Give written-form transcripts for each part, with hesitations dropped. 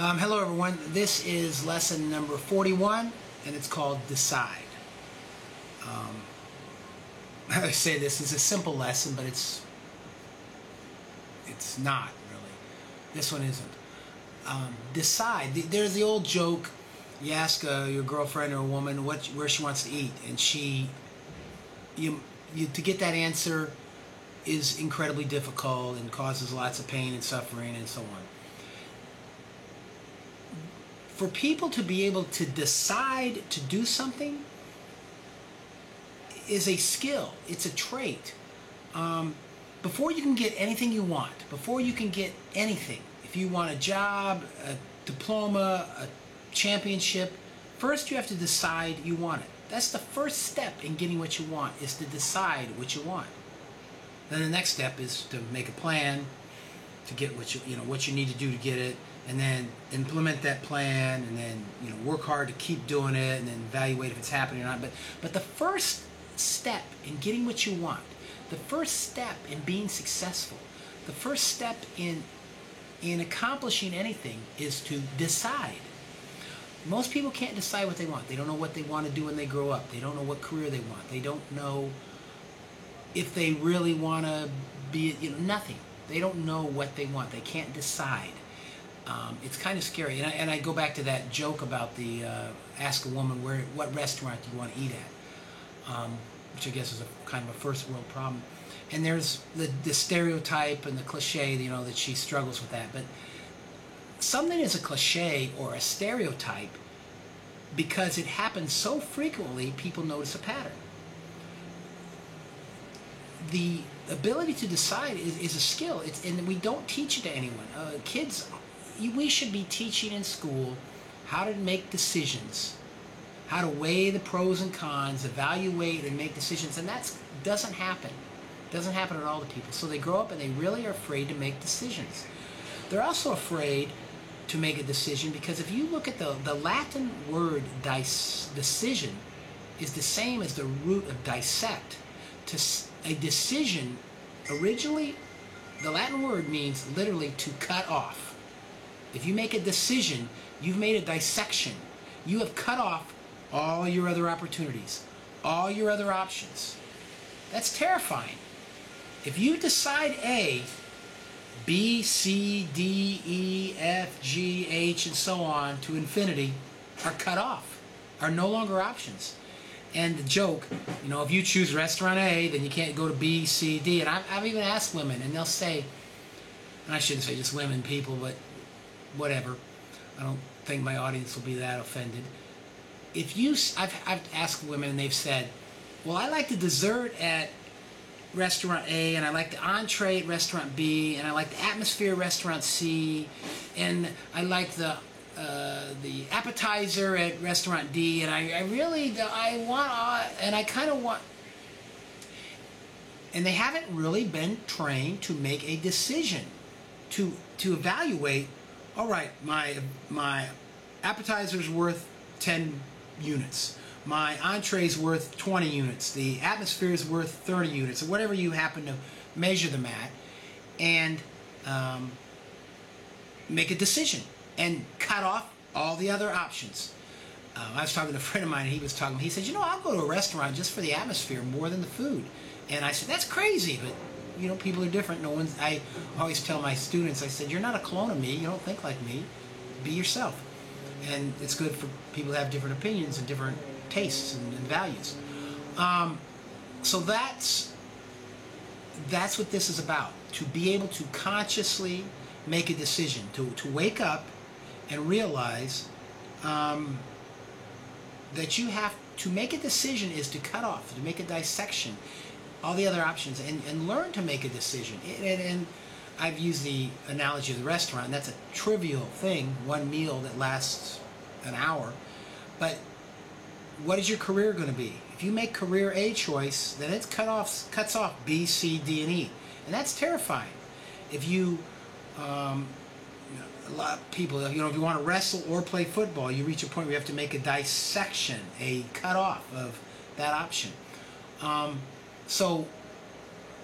Hello everyone, this is lesson number 41 and it's called Decide. I say this is a simple lesson, but it's not really. This one isn't. Decide. There's the old joke, you ask your girlfriend or a woman where she wants to eat, and you to get that answer is incredibly difficult and causes lots of pain and suffering and so on. For people to be able to decide to do something is a skill. It's a trait. Before you can get anything you want, before you can get anything, if you want a job, a diploma, a championship, first you have to decide you want it. That's the first step in getting what you want, is to decide what you want. Then the next step is to make a plan to get what you need to do to get it, and then implement that plan, and then work hard to keep doing it, and then evaluate if it's happening or not. But the first step in getting what you want, the first step in being successful, the first step in accomplishing anything is to decide. Most people can't decide what they want. They don't know what they want to do when they grow up. They don't know what career they want. They don't know if they really want to be, nothing. They don't know what they want. They can't decide. It's kind of scary. And I go back to that joke about the ask a woman what restaurant do you want to eat at, which I guess is a kind of a first world problem. And there's the stereotype and the cliche, that she struggles with that. But something is a cliche or a stereotype because it happens so frequently, people notice a pattern. The ability to decide is a skill, and we don't teach it to anyone. Kids, we should be teaching in school how to make decisions, how to weigh the pros and cons, evaluate and make decisions, and that doesn't happen. It doesn't happen at all to people. So they grow up and they really are afraid to make decisions. They're also afraid to make a decision because if you look at the Latin word decision is the same as the root of dissect. A decision, originally, the Latin word means literally to cut off. If you make a decision, you've made a dissection. You have cut off all your other opportunities, all your other options. That's terrifying. If you decide A, B, C, D, E, F, G, H, and so on to infinity are cut off, are no longer options. And the joke, if you choose restaurant A, then you can't go to B, C, D. And I've even asked women, and they'll say, and I shouldn't say just women, people, but whatever. I don't think my audience will be that offended. I've asked women, and they've said, well, I like the dessert at restaurant A, and I like the entree at restaurant B, and I like the atmosphere at restaurant C, and I like the appetizer at restaurant D, and I kind of want, and they haven't really been trained to make a decision, to evaluate. All right, my appetizer's worth 10 units. My entree's worth 20 units. The atmosphere is worth 30 units, or whatever you happen to measure them at, and make a decision and cut off all the other options. I was talking to a friend of mine, and he said, I'll go to a restaurant just for the atmosphere more than the food. And I said, that's crazy, but people are different. I always tell my students, I said, you're not a clone of me. You don't think like me. Be yourself. And it's good for people to have different opinions and different tastes and values. So that's what this is about. To be able to consciously make a decision, to wake up and realize that you have to make a decision is to cut off, to make a dissection, all the other options, and learn to make a decision. And I've used the analogy of the restaurant, and that's a trivial thing, one meal that lasts an hour. But what is your career going to be? If you make career A choice, then it cuts off B, C, D, and E. And that's terrifying. If you a lot of people, if you want to wrestle or play football, you reach a point where you have to make a dissection, a cutoff of that option. So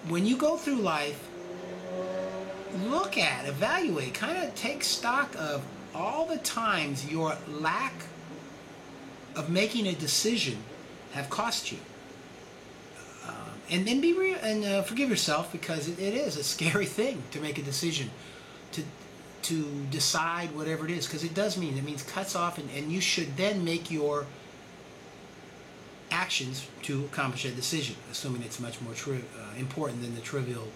when you go through life, look at, evaluate, kind of take stock of all the times your lack of making a decision have cost you. And then be real and forgive yourself, because it is a scary thing to make a decision, to decide whatever it is, because it means cuts off, and you should then make your actions to accomplish a decision, assuming it's much more important than the trivial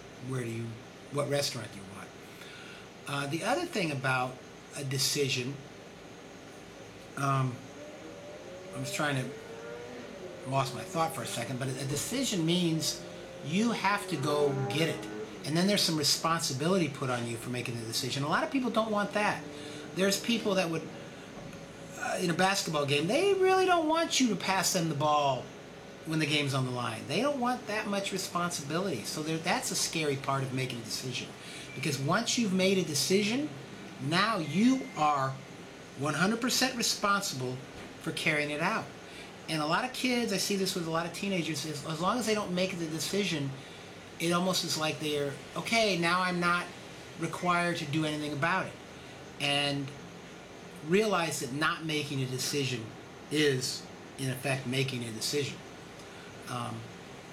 what restaurant you want. The other thing about a decision, I was trying to lost my thought for a second, but a decision means you have to go get it. And then there's some responsibility put on you for making the decision. A lot of people don't want that. There's people that would, in a basketball game, they really don't want you to pass them the ball when the game's on the line. They don't want that much responsibility. So that's a scary part of making a decision. Because once you've made a decision, now you are 100% responsible for carrying it out. And a lot of kids, I see this with a lot of teenagers, as long as they don't make the decision, it almost is like they're, okay, now I'm not required to do anything about it. And realize that not making a decision is, in effect, making a decision.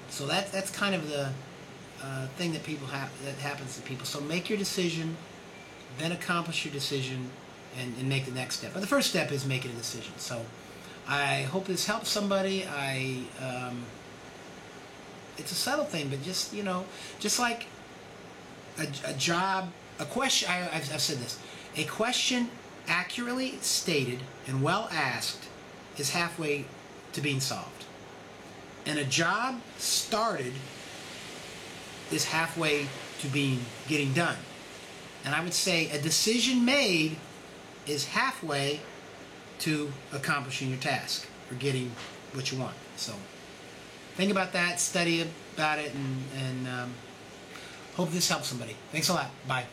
So that's kind of the thing that that happens to people. So make your decision, then accomplish your decision, and make the next step. But the first step is making a decision. So I hope this helps somebody. It's a subtle thing, but just like a job, a question. I've said this. A question accurately stated and well asked is halfway to being solved, and a job started is halfway to getting done. And I would say a decision made is halfway to accomplishing your task or getting what you want. So think about that, study about it, and hope this helps somebody. Thanks a lot. Bye.